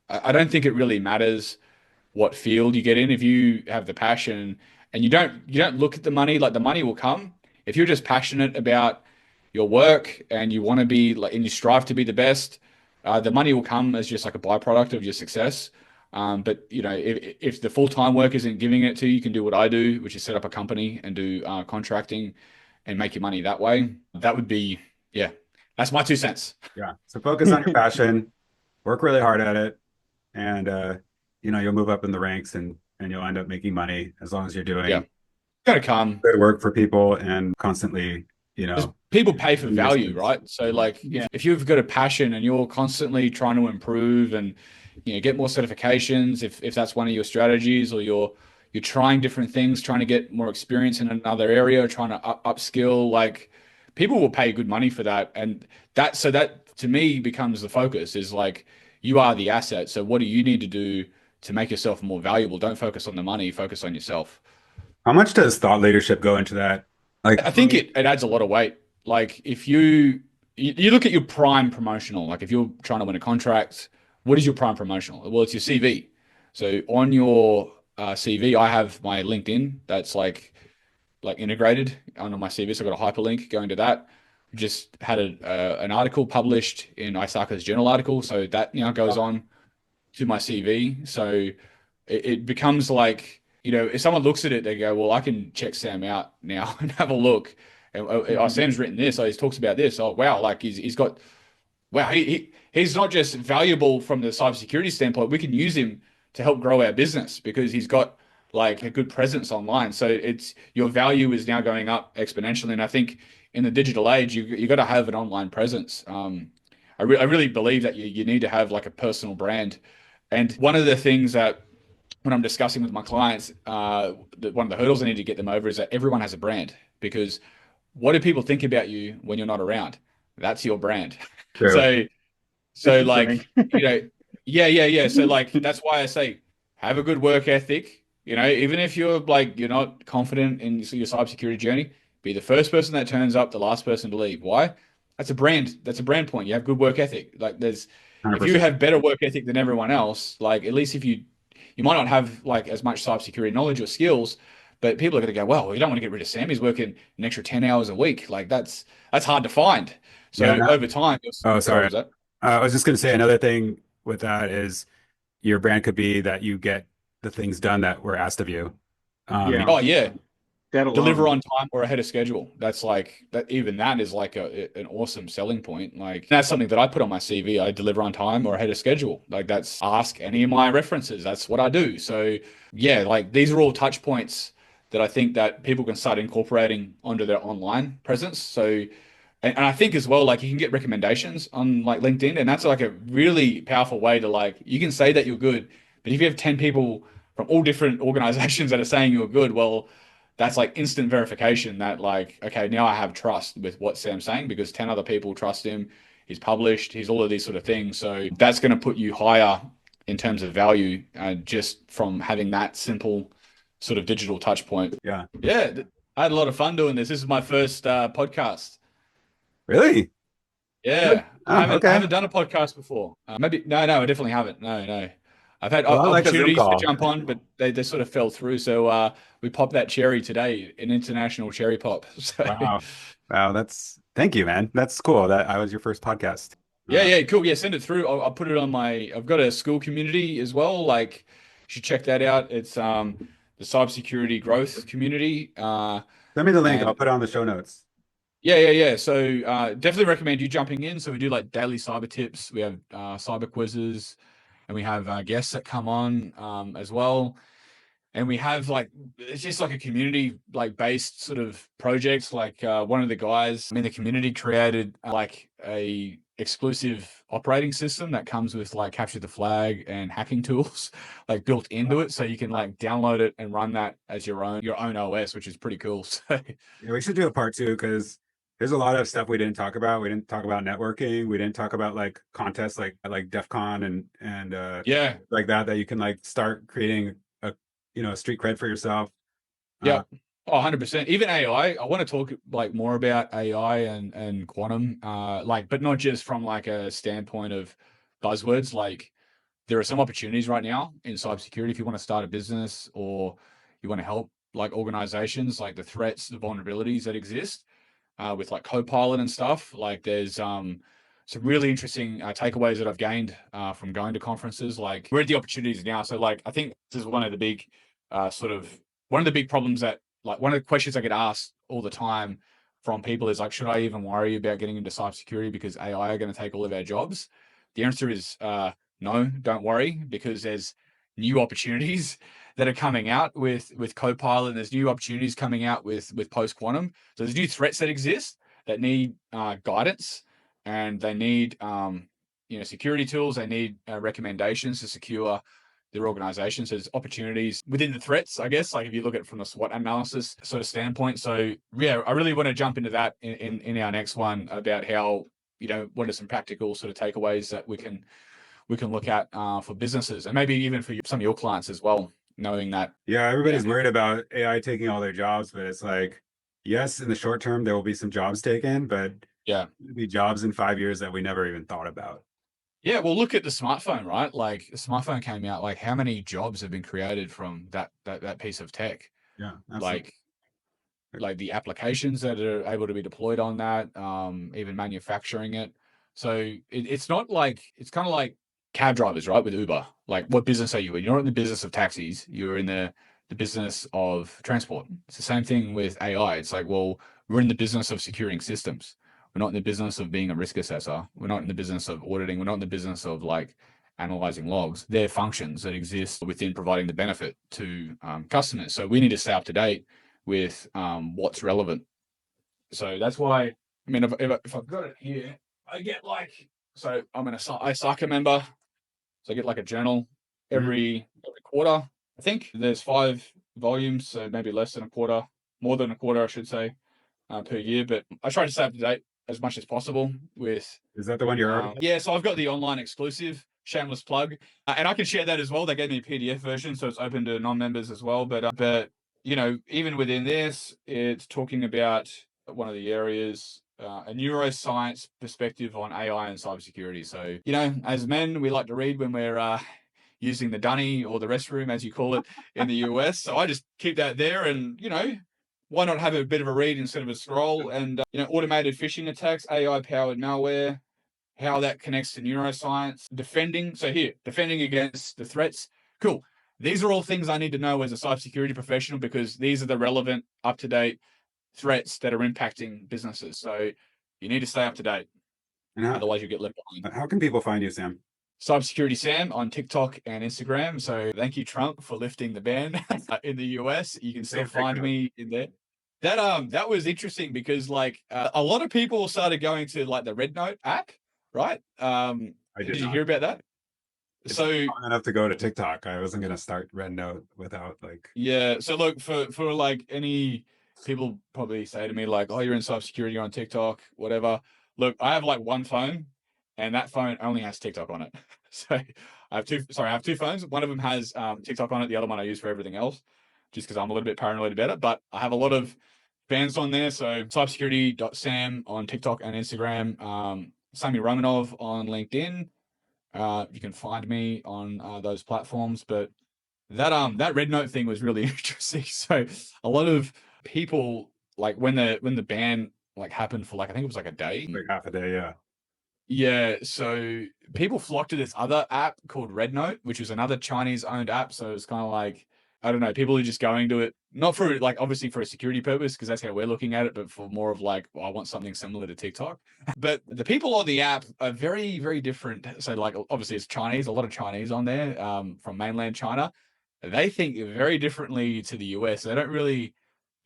I don't think it really matters what field you get in. If you have the passion and you don't look at the money, like the money will come. If you're just passionate about your work and you want to be like and you strive to be the best, the money will come as just like a byproduct of your success. But if the full-time work isn't giving it to you, you can do what I do, which is set up a company and do contracting and make your money that way. That would be, yeah, that's my 2 cents. yeah. So focus on your passion, work really hard at it, and you'll move up in the ranks and you'll end up making money as long as you're Yeah, doing gotta come. good work for people and constantly, Because people pay for your value, skills. right? So like if you've got a passion and you're constantly trying to improve and get more certifications, if that's one of your strategies, or you're trying different things, trying to get more experience in another area, trying to upskill, like people will pay good money for that. And that to me becomes the focus is like you are the asset. So what do you need to do to make yourself more valuable? Don't focus on the money, focus on yourself. How much does thought leadership go into that? Like, I think it adds a lot of weight. Like if you look at your prime promotional, like if you're trying to win a contract, what is your prime promotional? Well, it's your CV. So on your CV, I have my LinkedIn that's like integrated onto my CV. So I've got a hyperlink going to that. Just had an article published in ISACA's journal article, so that goes on to my CV. So it becomes like, if someone looks at it, they go, well, I can check Sam out now and have a look. And oh, Sam's written this. So he talks about this. Oh, wow. Like he's got, wow. He's not just valuable from the cybersecurity standpoint. We can use him to help grow our business because he's got like a good presence online. So it's your value is now going up exponentially. And I think in the digital age, you got to have an online presence. I really believe that you need to have like a personal brand. And one of the things that when I'm discussing with my clients, one of the hurdles I need to get them over is that everyone has a brand because what do people think about you when you're not around? That's your brand. true. So, Interesting. like, yeah. So like, that's why I say have a good work ethic. Even if you're not confident in your cybersecurity journey, be the first person that turns up, the last person to leave. Why? That's a brand. That's a brand point. You have good work ethic. Like if you 100%. have better work ethic than everyone else, like at least if you might not have like as much cybersecurity knowledge or skills, but people are going to go, well, we don't want to get rid of Sam. He's working an extra 10 hours a week. Like that's hard to find. Yeah. So over time, Oh, sorry, what sorry. was that? I was just going to say another thing with that is your brand could be that you get the things done that were asked of you. Yeah. Oh yeah. That Deliver alone. on time or ahead of schedule. That's like that. Even that is like an awesome selling point. Like that's something that I put on my CV. I deliver on time or ahead of schedule. Like that's ask any of my references. That's what I do. So yeah, like these are all touch points that I think that people can start incorporating onto their online presence. So, and I think as well, like you can get recommendations on like LinkedIn, and that's like a really powerful way to like, you can say that you're good, but if you have 10 people from all different organizations that are saying you're good, well, that's like instant verification that like, okay, now I have trust with what Sam's saying because 10 other people trust him. He's published, he's all of these sort of things. So that's going to put you higher in terms of value just from having that simple sort of digital touch point. Yeah. Yeah. I had a lot of fun doing this. This is my first podcast. Really? Yeah, Oh, I okay. haven't done a podcast before. Maybe no, I definitely haven't. No. I've had Well, I like a Zoom opportunities to call. jump on, but they sort of fell through. So we popped that cherry today, an international cherry pop. So Wow. Wow. Thank you, man. That's cool. That I was your first podcast. yeah, cool. Yeah, send it through. I'll put it on I've got a school community as well. Like, you should check that out. It's the cybersecurity growth community. Send me the link. I'll And put it on the show notes. yeah. So definitely recommend you jumping in. So we do like daily cyber tips. We have cyber quizzes, and we have guests that come on as well. And we have like, it's just like a community like based sort of projects. Like one of the guys in the community created like a exclusive operating system that comes with like capture the flag and hacking tools like built into it, so you can like download it and run that as your own OS, which is pretty cool. So Yeah, we should do a part two because there's a lot of stuff we didn't talk about. We didn't talk about networking. We didn't talk about like contests like DEF CON and yeah. like that you can like start creating a street cred for yourself. Yep. Oh, 100%. Even AI. I want to talk like more about AI and quantum, like, but not just from like a standpoint of buzzwords. Like, there are some opportunities right now in cybersecurity if you want to start a business or you want to help like organizations, like the threats, the vulnerabilities that exist with like Copilot and stuff. Like, there's some really interesting takeaways that I've gained from going to conferences. Like, we're at the opportunities now. So like, I think this is one of the big one of the big problems that, like, one of the questions I get asked all the time from people is like, should I even worry about getting into cybersecurity because AI are going to take all of our jobs? The answer is no, don't worry, because there's new opportunities that are coming out with Copilot, and there's new opportunities coming out with post quantum. So there's new threats that exist that need guidance, and they need security tools. They need recommendations to secure their organizations. So there's opportunities within the threats, I guess, like if you look at it from a SWOT analysis sort of standpoint. So yeah, I really want to jump into that in our next one about how, what are some practical sort of takeaways that we can look at for businesses, and maybe even for some of your clients as well, knowing that. Yeah, everybody's worried about AI taking all their jobs, but it's like, yes, in the short term there will be some jobs taken, but Yeah. there'll be jobs in 5 years that we never even thought about. Yeah, well, look at the smartphone, right? Like, the smartphone came out, like, how many jobs have been created from that piece of tech? Yeah, absolutely. Like the applications that are able to be deployed on that, even manufacturing it. So it's not like, it's kind of like cab drivers, right? With Uber, like, what business are you in? You're not in the business of taxis. You're in the business of transport. It's the same thing with AI. It's like, well, we're in the business of securing systems. We're not in the business of being a risk assessor. We're not in the business of auditing. We're not in the business of like analyzing logs. They're functions that exist within providing the benefit to customers. So we need to stay up to date with what's relevant. So that's why, I mean, if I've got it here, I get like, so I'm an ISACA member, so I get like a journal every quarter. I think there's 5 volumes, so maybe less than a quarter, more than a quarter, I should say, per year. But I try to stay up to date as much as possible with. Is that the one you're already? Yeah, so I've got the online exclusive, shameless plug, and I can share that as well. They gave me a PDF version, so it's open to non-members as well. But even within this, it's talking about one of the areas, a neuroscience perspective on AI and cybersecurity. So, as men, we like to read when we're using the dunny or the restroom, as you call it in the US. So I just keep that there, and why not have a bit of a read instead of a scroll? And automated phishing attacks, AI-powered malware, how that connects to neuroscience, defending against the threats. Cool. These are all things I need to know as a cybersecurity professional, because these are the relevant, up-to-date threats that are impacting businesses. So you need to stay up to date. And Otherwise you get left behind. how can people find you, Sam? Cybersecurity Sam on TikTok and Instagram. So thank you, Trump, for lifting the ban in the US. You can still find me in there. That was interesting because like a lot of people started going to like the Red Note app, right? I Did you not. hear about that? It's So long enough to go to TikTok. I wasn't gonna start Red Note without like. yeah, so look for like any people probably say to me like, "Oh, you're in cybersecurity, you're on TikTok, whatever." Look, I have like one phone, and that phone only has TikTok on it. So I have two. Sorry, I have two phones. One of them has TikTok on it. The other one I use for everything else, just because I'm a little bit paranoid about it. But I have a lot of fans on there. So cybersecurity.sam on TikTok and Instagram. Sam Romanov on LinkedIn. You can find me on those platforms, but that Red Note thing was really interesting. So a lot of people like when the ban like happened for like I think it was like a day. Like half a day, yeah. Yeah, so people flocked to this other app called Red Note, which is another Chinese owned app. So it's kind of like I don't know, people are just going to it not for like obviously for a security purpose because that's how we're looking at it, but for more of like well, I want something similar to TikTok. But the people on the app are very very different. So like obviously it's Chinese, a lot of Chinese on there from mainland China. They think very differently to the US. They don't really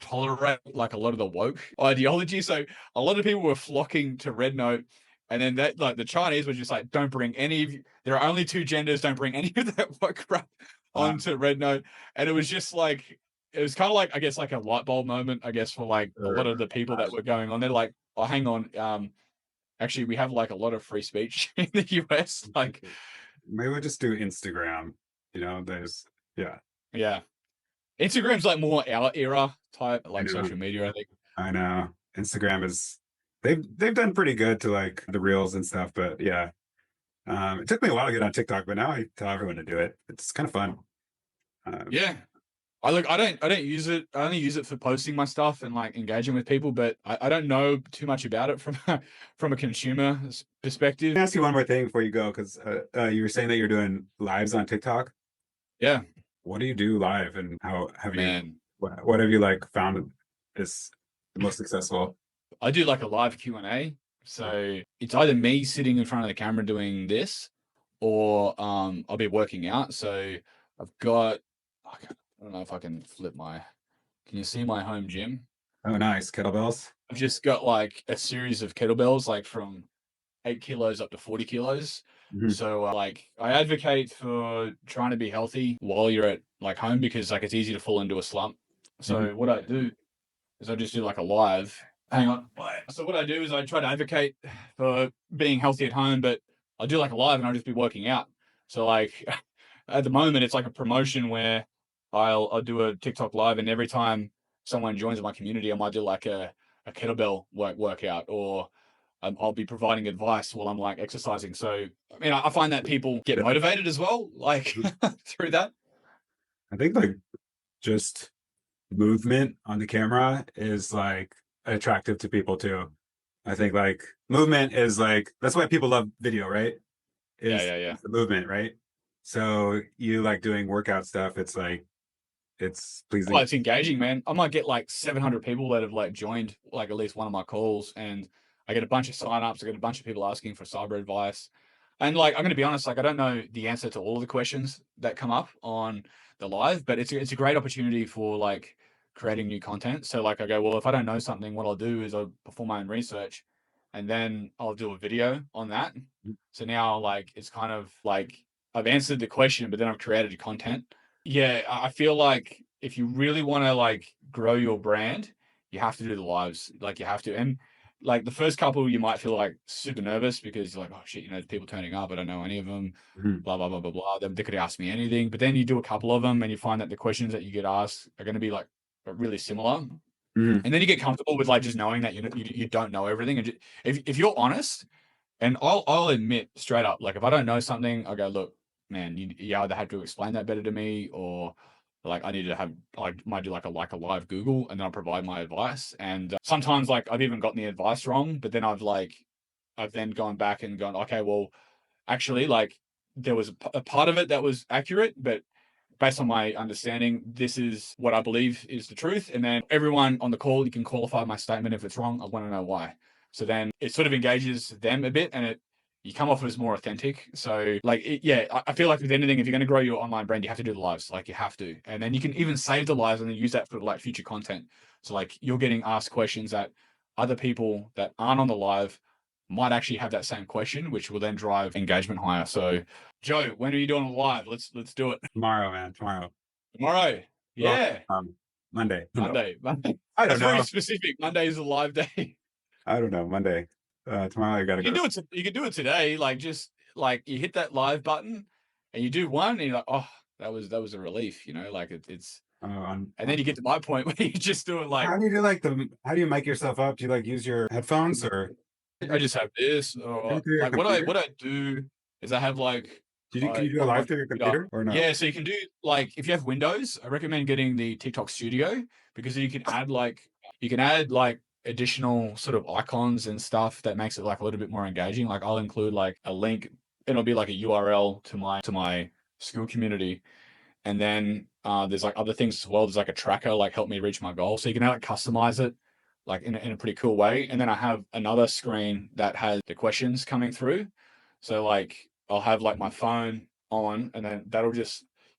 tolerate like a lot of the woke ideology. So a lot of people were flocking to Red Note. And then that like the Chinese were just like, don't bring any of you. There are only two genders. Don't bring any of that woke crap onto Red Note. And it was just like it was kind of like I guess like a light bulb moment, I guess, for like a lot of the people that were going on. They're like, oh, hang on. Actually, we have like a lot of free speech in the US. Like, maybe we'll just do Instagram. There's yeah. Instagram's like more our era type, like know. social media, I think. I know Instagram is they've done pretty good to like the reels and stuff, but yeah. It took me a while to get on TikTok, but now I tell everyone to do it. It's kind of fun. Yeah. I don't use it. I only use it for posting my stuff and like engaging with people, but I don't know too much about it from from a consumer perspective. Let me ask you one more thing before you go, because you were saying that you're doing lives on TikTok. Yeah. What do you do live, and how have Man. you? What have you like found is the most successful? I do like a live Q&A. So it's either me sitting in front of the camera doing this or I'll be working out. So I've got I don't know if I can flip my can you see my home gym? Oh, nice kettlebells. I've just got like a series of kettlebells like from 8 kilos up to 40 kilos. Mhm. So like I advocate for trying to be healthy while you're at like home because like it's easy to fall into a slump. So what I do is I just do like a live. Hang on. So what I do is I try to advocate for being healthy at home, but I do like a live and I'll just be working out. So like at the moment it's like a promotion where I'll do a TikTok live and every time someone joins my community, I might do like a kettlebell workout or I'll be providing advice while I'm like exercising. So I mean I find that people get motivated as well, like through that. I think like just movement on the camera is like attractive to people too. I think like movement is like that's why people love video, right? Yeah. The movement, right? So you like doing workout stuff, it's like it's pleasing. Well, it's engaging, man. I might get like 700 people that have like joined like at least one of my calls, and I get a bunch of signups. I get a bunch of people asking for cyber advice, and like I'm going to be honest, like I don't know the answer to all of the questions that come up on the live, but it's a great opportunity for like creating new content. So like I go, well, if I don't know something, what I'll do is I'll perform my own research, and then I'll do a video on that. So now like it's kind of like I've answered the question, but then I've created content. Yeah, I feel like if you really want to like grow your brand, you have to do the lives. Like you have to. And like the first couple, you might feel like super nervous because you're like, oh shit, there's people turning up. I don't know any of them. Mhm. Blah blah blah blah blah. They could ask me anything. But then you do a couple of them, and you find that the questions that you get asked are going to be like really similar. Mhm. And then you get comfortable with like just knowing that you don't know everything. And if you're honest, and I'll admit straight up, like if I don't know something, I go, look, man, you either have to explain that better to me, or like I need to have like might do like a live Google, and then I'll provide my advice. And sometimes like I've even gotten the advice wrong, but then I've then gone back and gone, okay, well, actually, like there was a part of it that was accurate, but based on my understanding, this is what I believe is the truth. And then everyone on the call, you can qualify my statement if it's wrong. I want to know why. So then it sort of engages them a bit, and you come off as more authentic. So like, I feel like with anything, if you're going to grow your online brand, you have to do the lives, like you have to. And then you can even save the lives and then use that for like future content. So like you're getting asked questions that other people that aren't on the live might actually have that same question, which will then drive engagement higher. So Joe, when are you doing a live? Let's do it. Tomorrow, man. Tomorrow. Tomorrow. Yeah. Well, Monday. Monday. I don't That's know. very specific. Monday is a live day. I don't know. Monday. Tomorrow I gotta You go. can do it. You can do it today. Like just like you hit that live button and you do one, and you're like, oh, that was a relief. You know, like it's. And then you get to my point where you just do it like. How do you do like how do you mic yourself up? Do you like use your headphones or? I just have this, or like what I do is I have like. Can you do a live through your computer or no? Yeah, so you can do like if you have Windows, I recommend getting the TikTok Studio because you can add like additional sort of icons and stuff that makes it like a little bit more engaging. Like I'll include like a link, it'll be like a URL to my school community. And then there's like other things as well. There's like a tracker, like help me reach my goal. So you can like customize it like in a pretty cool way. And then I have another screen that has the questions coming through. So like I'll have like my phone on and then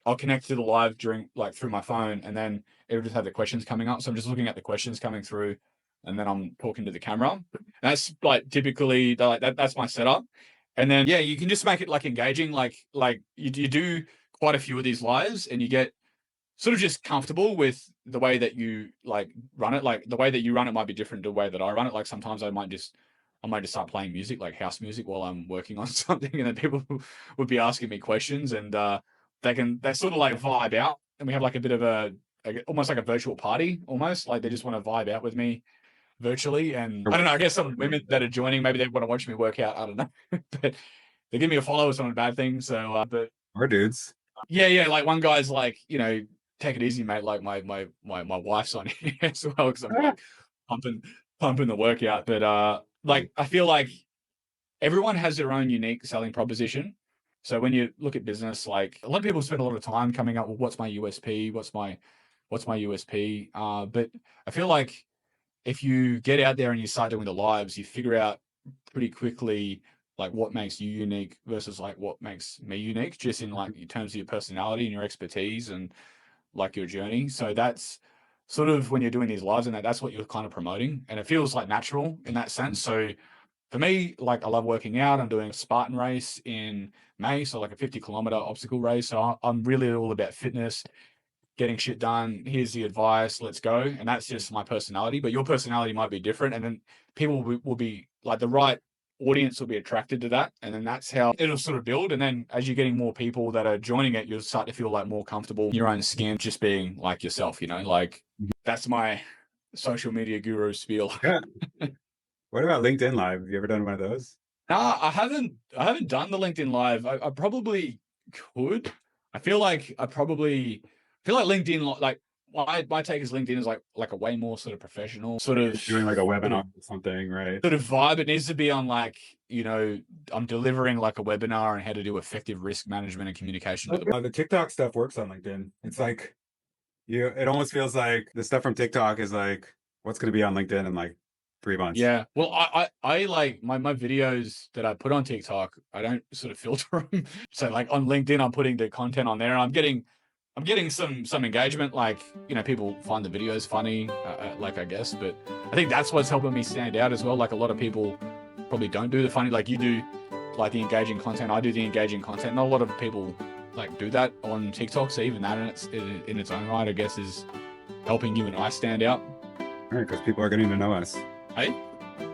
I'll connect to the live through my phone and then it'll just have the questions coming up. So I'm just looking at the questions coming through and then I'm talking to the camera. And that's like typically that's my setup. And then, yeah, you can just make it like engaging. Like you do quite a few of these lives and you get sort of just comfortable with the way that you like run it. Like the way that you run it might be different to the way that I run it. Like sometimes I might just start playing music, like house music while I'm working on something. And then people would be asking me questions and they sort of like vibe out. And we have like a bit of almost like a virtual party almost. Like they just want to vibe out with me virtually. And I don't know, I guess some women that are joining, maybe they want to watch me work out. I don't know. But they give me a follow is not a bad thing. So, or dudes. Yeah. Like one guy's like, you know, take it easy, mate. Like my wife's on here as well because I'm like pumping the workout. But like I feel like everyone has their own unique selling proposition. So when you look at business, like a lot of people spend a lot of time coming up with what's my USP, what's my USP. But I feel like if you get out there and you start doing the lives, you figure out pretty quickly like what makes you unique versus like what makes me unique, just in like in terms of your personality and your expertise and like your journey. So that's sort of when you're doing these lives and that's what you're kind of promoting. And it feels like natural in that sense. So for me, like I love working out. I'm doing a Spartan race in May. So like a 50-kilometer obstacle race. So I'm really all about fitness, getting shit done. Here's the advice, let's go. And that's just my personality, but your personality might be different. And then people will be like the right audience will be attracted to that. And then that's how it'll sort of build. And then as you're getting more people that are joining it, you'll start to feel like more comfortable in your own skin, just being like yourself, you know, like that's my social media guru spiel. Yeah. What about LinkedIn Live? Have you ever done one of those? No, I haven't done the LinkedIn Live. I probably could. I feel like LinkedIn, like my take is LinkedIn is like a way more sort of professional sort of doing like a webinar or something, right? Sort of vibe. It needs to be on like, you know, I'm delivering like a webinar on how to do effective risk management and communication. The TikTok stuff works on LinkedIn. It's like it almost feels like the stuff from TikTok is like what's going to be on LinkedIn in like 3 months. Yeah. Well, I like my videos that I put on TikTok, I don't sort of filter them. So like on LinkedIn, I'm putting the content on there and I'm getting some engagement. Like, you know, people find the videos funny, like I guess, but I think that's what's helping me stand out as well. Like a lot of people probably don't do the funny, like you do, like the engaging content. I do the engaging content. Not a lot of people like do that on TikTok. So even that in its own right, I guess, is helping you and I stand out. Right, because people are getting to know us. Hey?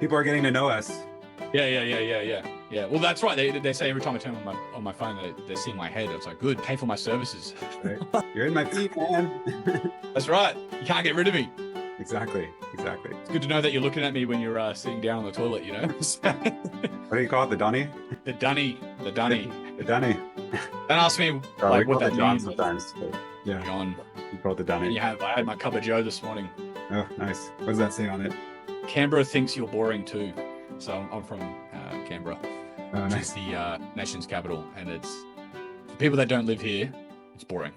People are getting to know us. Yeah. Well, that's right. They say every time I turn on my phone, they see my head. It's like, good, pay for my services. Right. You're in my feed, man. That's right. You can't get rid of me. Exactly. It's good to know that you're looking at me when you're sitting down on the toilet, you know? What do you call it? The Dunny? The Dunny. The Dunny. Don't ask me like what that means. Sometimes. But yeah. John. You call it the Dunny. I had my cup of Joe this morning. Oh, nice. What does that say on it? Canberra thinks you're boring too. So I'm from Canberra, which nice. is the nation's capital, and it's for people that don't live here, it's boring.